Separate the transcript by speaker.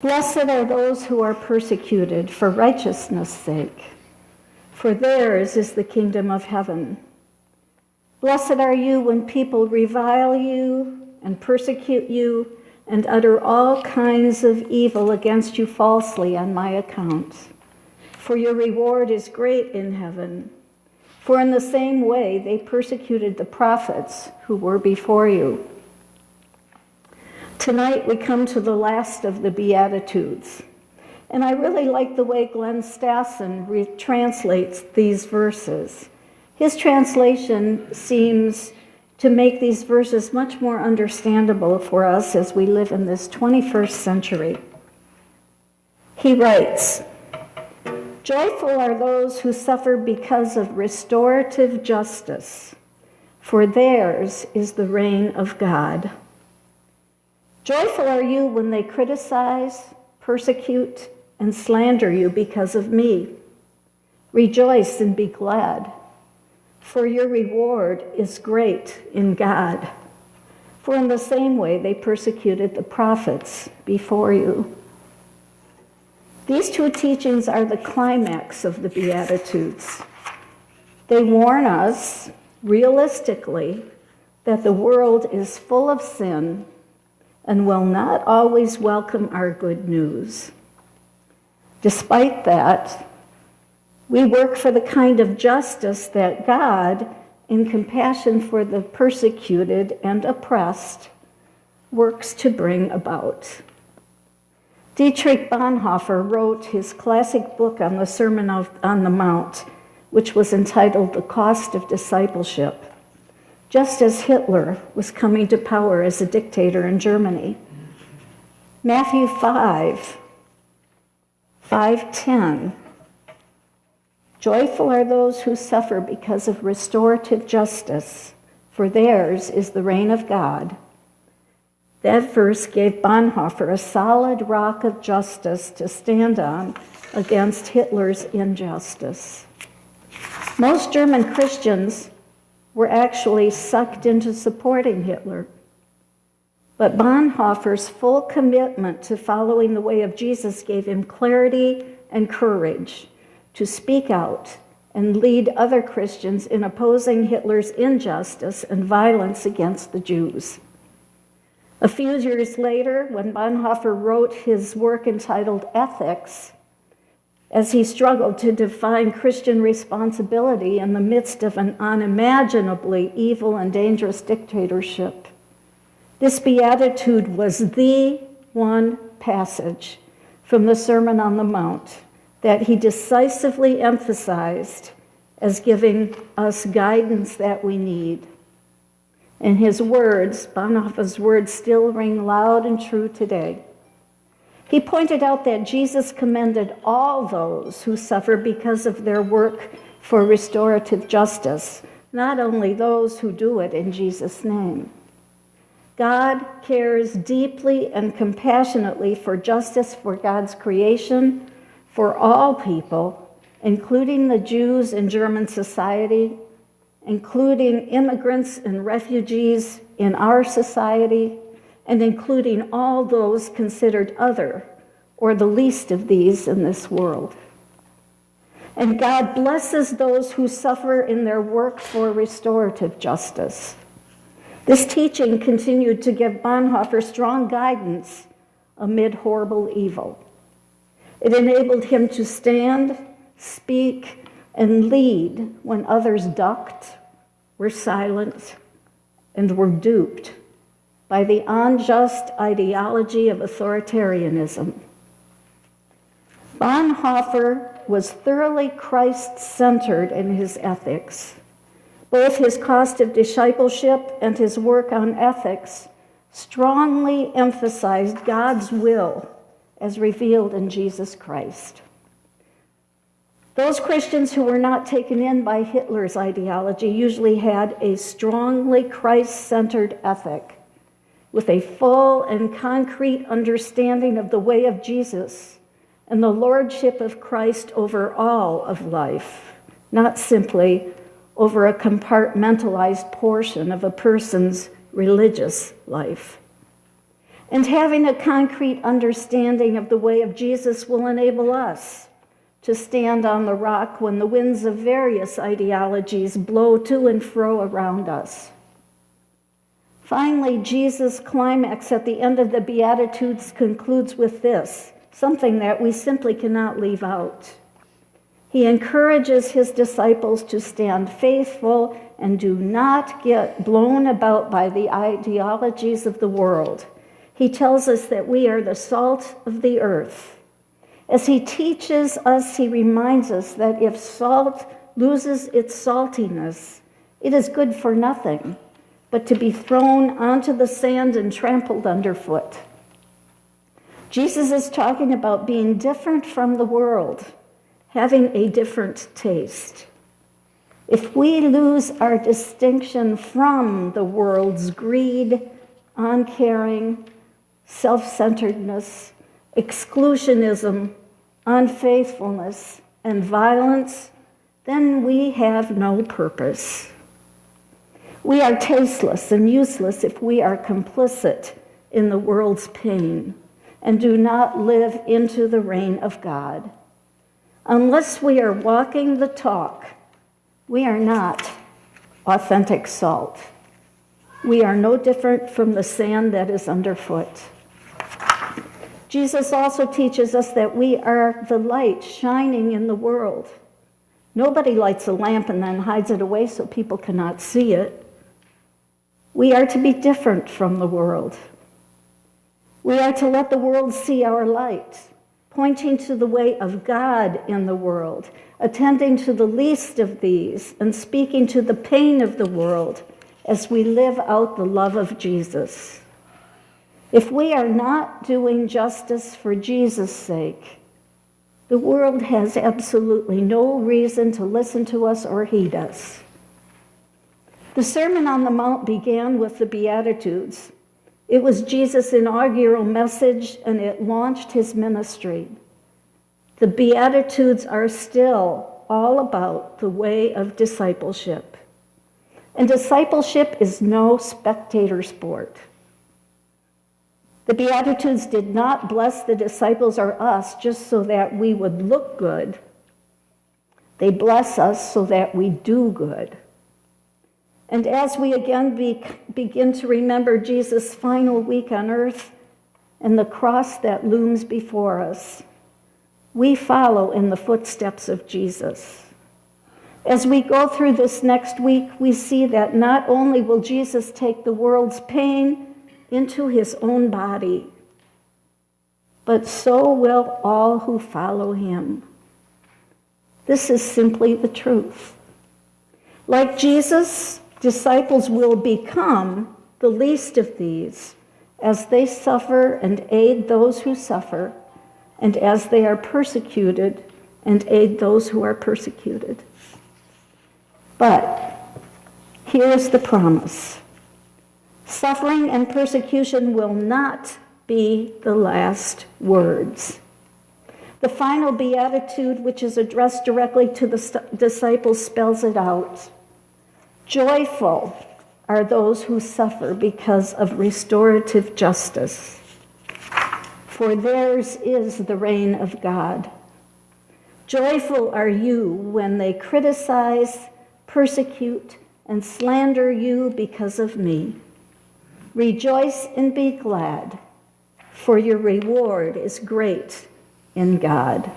Speaker 1: Blessed are those who are persecuted for righteousness' sake, for theirs is the kingdom of heaven. Blessed are you when people revile you and persecute you and utter all kinds of evil against you falsely on my account. For your reward is great in heaven. For in the same way they persecuted the prophets who were before you. Tonight we come to the last of the Beatitudes. And I really like the way Glenn Stassen translates these verses. His translation seems to make these verses much more understandable for us as we live in this 21st century. He writes, "Joyful are those who suffer because of restorative justice, for theirs is the reign of God. Joyful are you when they criticize, persecute, and slander you because of me. Rejoice and be glad, for your reward is great in God. For in the same way they persecuted the prophets before you." These two teachings are the climax of the Beatitudes. They warn us, realistically, that the world is full of sin and will not always welcome our good news. Despite that, we work for the kind of justice that God, in compassion for the persecuted and oppressed, works to bring about. Dietrich Bonhoeffer wrote his classic book on the Sermon on the Mount, which was entitled The Cost of Discipleship, just as Hitler was coming to power as a dictator in Germany. Matthew 5:10. Joyful are those who suffer because of restorative justice, for theirs is the reign of God. That verse gave Bonhoeffer a solid rock of justice to stand on against Hitler's injustice. Most German Christians were actually sucked into supporting Hitler. But Bonhoeffer's full commitment to following the way of Jesus gave him clarity and courage to speak out and lead other Christians in opposing Hitler's injustice and violence against the Jews. A few years later, when Bonhoeffer wrote his work entitled Ethics, as he struggled to define Christian responsibility in the midst of an unimaginably evil and dangerous dictatorship, this beatitude was the one passage from the Sermon on the Mount that he decisively emphasized as giving us guidance that we need. And his words, Bonhoeffer's words, still ring loud and true today. He pointed out that Jesus commended all those who suffer because of their work for restorative justice, not only those who do it in Jesus' name. God cares deeply and compassionately for justice for God's creation, for all people, including the Jews in German society, including immigrants and refugees in our society, and including all those considered other, or the least of these in this world. And God blesses those who suffer in their work for restorative justice. This teaching continued to give Bonhoeffer strong guidance amid horrible evil. It enabled him to stand, speak, and lead when others ducked, were silent, and were duped by the unjust ideology of authoritarianism. Bonhoeffer was thoroughly Christ-centered in his ethics. Both his cost of discipleship and his work on ethics strongly emphasized God's will as revealed in Jesus Christ. Those Christians who were not taken in by Hitler's ideology usually had a strongly Christ-centered ethic with a full and concrete understanding of the way of Jesus and the lordship of Christ over all of life, not simply over a compartmentalized portion of a person's religious life. And having a concrete understanding of the way of Jesus will enable us to stand on the rock when the winds of various ideologies blow to and fro around us. Finally, Jesus' climax at the end of the Beatitudes concludes with this, something that we simply cannot leave out. He encourages his disciples to stand faithful and do not get blown about by the ideologies of the world. He tells us that we are the salt of the earth. As he teaches us, he reminds us that if salt loses its saltiness, it is good for nothing but to be thrown onto the sand and trampled underfoot. Jesus is talking about being different from the world, having a different taste. If we lose our distinction from the world's greed, uncaring, self-centeredness, exclusionism, unfaithfulness, and violence, then we have no purpose. We are tasteless and useless if we are complicit in the world's pain and do not live into the reign of God. Unless we are walking the talk, we are not authentic salt. We are no different from the sand that is underfoot. Jesus also teaches us that we are the light shining in the world. Nobody lights a lamp and then hides it away so people cannot see it. We are to be different from the world. We are to let the world see our light, pointing to the way of God in the world, attending to the least of these, and speaking to the pain of the world as we live out the love of Jesus. If we are not doing justice for Jesus' sake, the world has absolutely no reason to listen to us or heed us. The Sermon on the Mount began with the Beatitudes. It was Jesus' inaugural message, and it launched his ministry. The Beatitudes are still all about the way of discipleship. And discipleship is no spectator sport. The Beatitudes did not bless the disciples or us just so that we would look good. They bless us so that we do good. And as we again begin to remember Jesus' final week on earth and the cross that looms before us, we follow in the footsteps of Jesus. As we go through this next week, we see that not only will Jesus take the world's pain into his own body, but so will all who follow him. This is simply the truth. Like Jesus, disciples will become the least of these as they suffer and aid those who suffer, and as they are persecuted and aid those who are persecuted. But here is the promise. Suffering and persecution will not be the last words. The final beatitude, which is addressed directly to the disciples, spells it out. Joyful are those who suffer because of restorative justice, for theirs is the reign of God. Joyful are you when they criticize, persecute, and slander you because of me. Rejoice and be glad, for your reward is great in God.